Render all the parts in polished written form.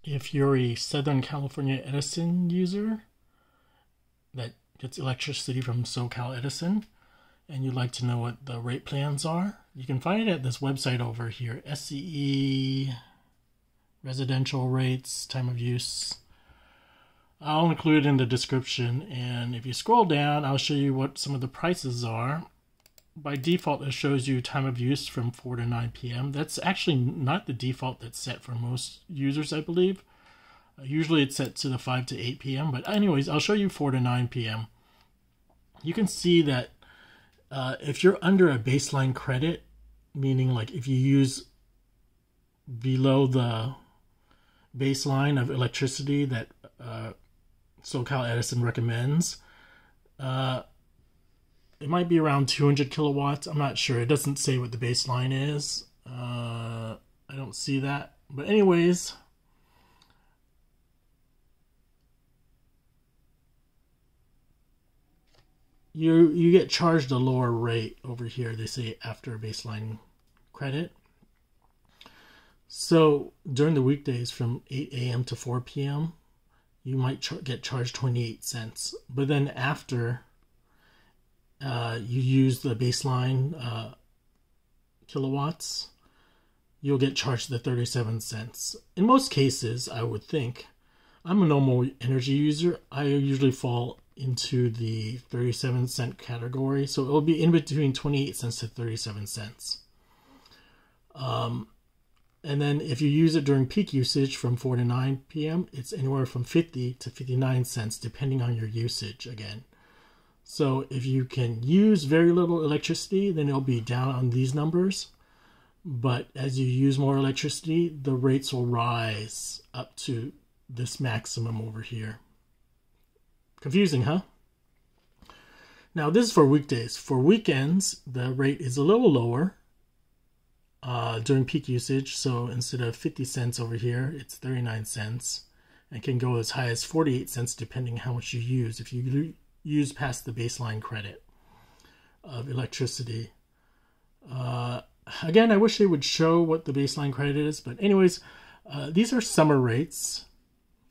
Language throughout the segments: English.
If you're a Southern California Edison user that gets electricity from SoCal Edison and you'd like to know what the rate plans are, you can find it at this website over here, SCE residential rates, time of use. I'll include it in the description, and if you scroll down, I'll show you what some of the prices are. By default, it shows you time of use from 4 to 9 p.m. That's actually not the default that's set for most users, I believe. Usually it's set to the 5 to 8 p.m. But anyways, I'll show you 4 to 9 p.m. You can see that if you're under a baseline credit, meaning like if you use below the baseline of electricity that SoCal Edison recommends, it might be around 200 kilowatts. I'm not sure. It doesn't say what the baseline is. I don't see that. But anyways, you get charged a lower rate over here. They say after baseline credit. So during the weekdays from 8 a.m. to 4 p.m., you might get charged 28 cents. But then after you use the baseline kilowatts, you'll get charged the 37 cents. In most cases, I would think, I'm a normal energy user. I usually fall into the 37 cent category. So it'll be in between 28 cents to 37 cents. And then if you use it during peak usage from 4 to 9 p.m., it's anywhere from 50 to 59 cents, depending on your usage again. So if you can use very little electricity, then it'll be down on these numbers. But as you use more electricity, the rates will rise up to this maximum over here. Confusing, huh? Now this is for weekdays. For weekends, the rate is a little lower during peak usage. So instead of 50 cents over here, it's 39 cents. And can go as high as 48 cents depending how much you use. If you use past the baseline credit of electricity. Again, I wish they would show what the baseline credit is, but anyways, these are summer rates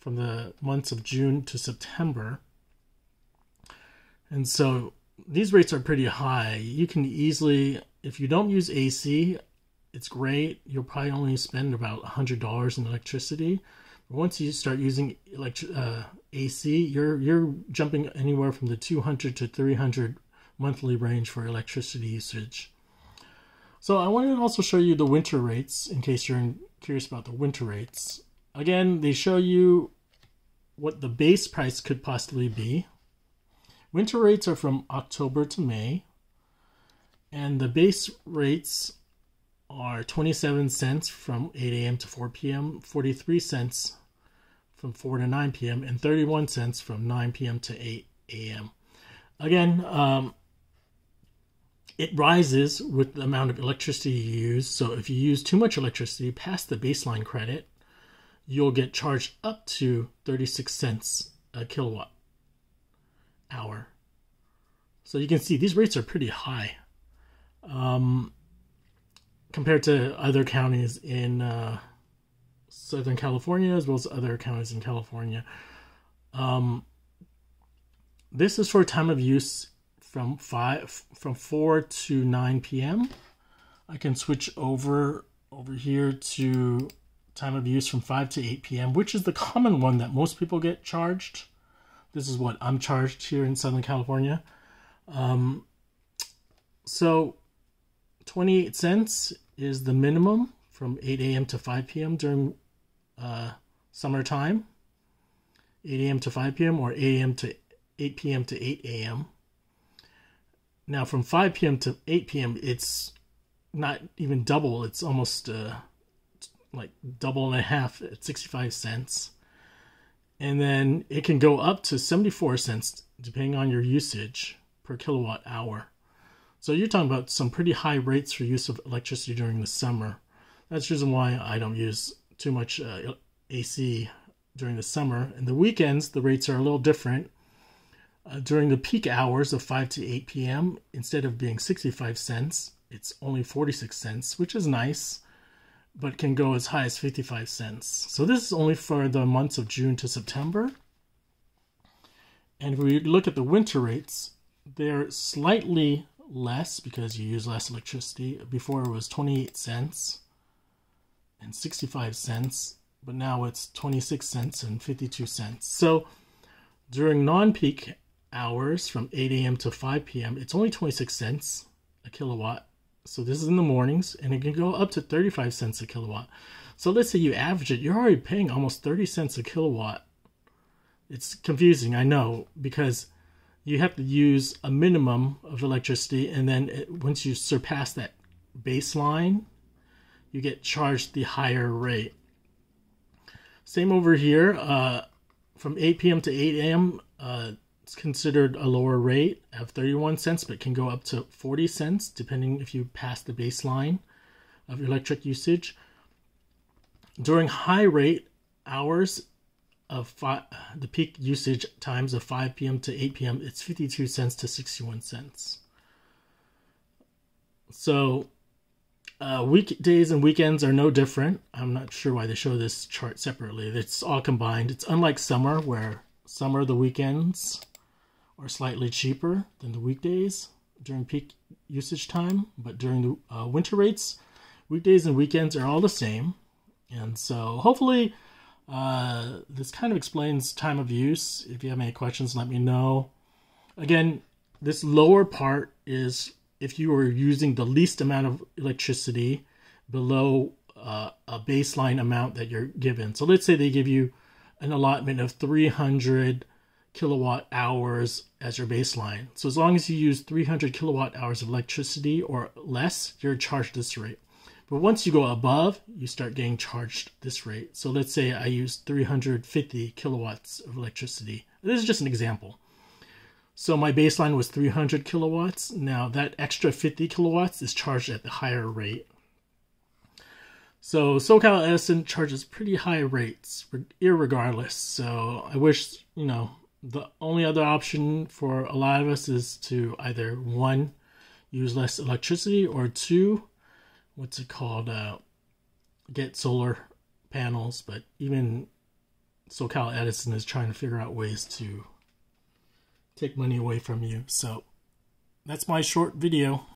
from the months of June to September. And so these rates are pretty high. You can easily, if you don't use AC, it's great. You'll probably only spend about $100 in electricity. Once you start using AC, you're jumping anywhere from the 200 to 300 monthly range for electricity usage. So I want to also show you the winter rates in case you're curious about the winter rates. Again, they show you what the base price could possibly be. Winter rates are from October to May, and the base rates are 27 cents from 8 a.m. to 4 p.m., 43 cents from 4 to 9 p.m., and 31 cents from 9 p.m. to 8 a.m. Again, it rises with the amount of electricity you use. So if you use too much electricity past the baseline credit, you'll get charged up to 36 cents a kilowatt hour. So you can see these rates are pretty high compared to other counties in Southern California, as well as other counties in California. This is for time of use from 4 to 9 p.m. I can switch over here to time of use from 5 to 8 p.m., which is the common one that most people get charged. This is what I'm charged here in Southern California. So 28 cents is the minimum from 8 a.m. to 5 p.m. during summertime. 8 a.m. to 5 p.m. or 8 a.m. to 8 p.m. to 8 a.m. Now from 5 p.m. to 8 p.m. it's not even double. It's almost like double and a half at 65 cents. And then it can go up to 74 cents depending on your usage per kilowatt hour. So you're talking about some pretty high rates for use of electricity during the summer. That's the reason why I don't use too much AC during the summer. And the weekends, the rates are a little different. During the peak hours of 5 to 8 p.m., instead of being 65 cents, it's only 46 cents, which is nice. but can go as high as 55 cents. So this is only for the months of June to September. And if we look at the winter rates, they're slightly less because you use less electricity. Before it was 28 cents and 65 cents, but now it's 26 cents and 52 cents. So during non-peak hours from 8 a.m. to 5 p.m., it's only 26 cents a kilowatt. So this is in the mornings, and it can go up to 35 cents a kilowatt. So let's say you average it, you're already paying almost 30 cents a kilowatt. It's confusing, I know, because you have to use a minimum of electricity, and then once you surpass that baseline, you get charged the higher rate. Same over here, from 8 p.m. to 8 a.m., it's considered a lower rate of 31 cents, but can go up to 40 cents depending if you pass the baseline of electric usage. During high rate hours of the peak usage times of 5 p.m. to 8 p.m., it's 52 cents to 61 cents. So weekdays and weekends are no different. I'm not sure why they show this chart separately. It's all combined. It's unlike summer, where summer the weekends are slightly cheaper than the weekdays during peak usage time, but during the winter rates, weekdays and weekends are all the same. And so hopefully this kind of explains time of use. If you have any questions, let me know. Again, this lower part is if you are using the least amount of electricity below a baseline amount that you're given. So let's say they give you an allotment of 300 kilowatt hours as your baseline. So as long as you use 300 kilowatt hours of electricity or less, you're charged this rate. But once you go above, you start getting charged this rate. So let's say I use 350 kilowatts of electricity. This is just an example. So my baseline was 300 kilowatts. Now that extra 50 kilowatts is charged at the higher rate. So SoCal Edison charges pretty high rates, irregardless. So I wish, the only other option for a lot of us is to either, one, use less electricity, or two, get solar panels. But even SoCal Edison is trying to figure out ways to take money away from you. So that's my short video.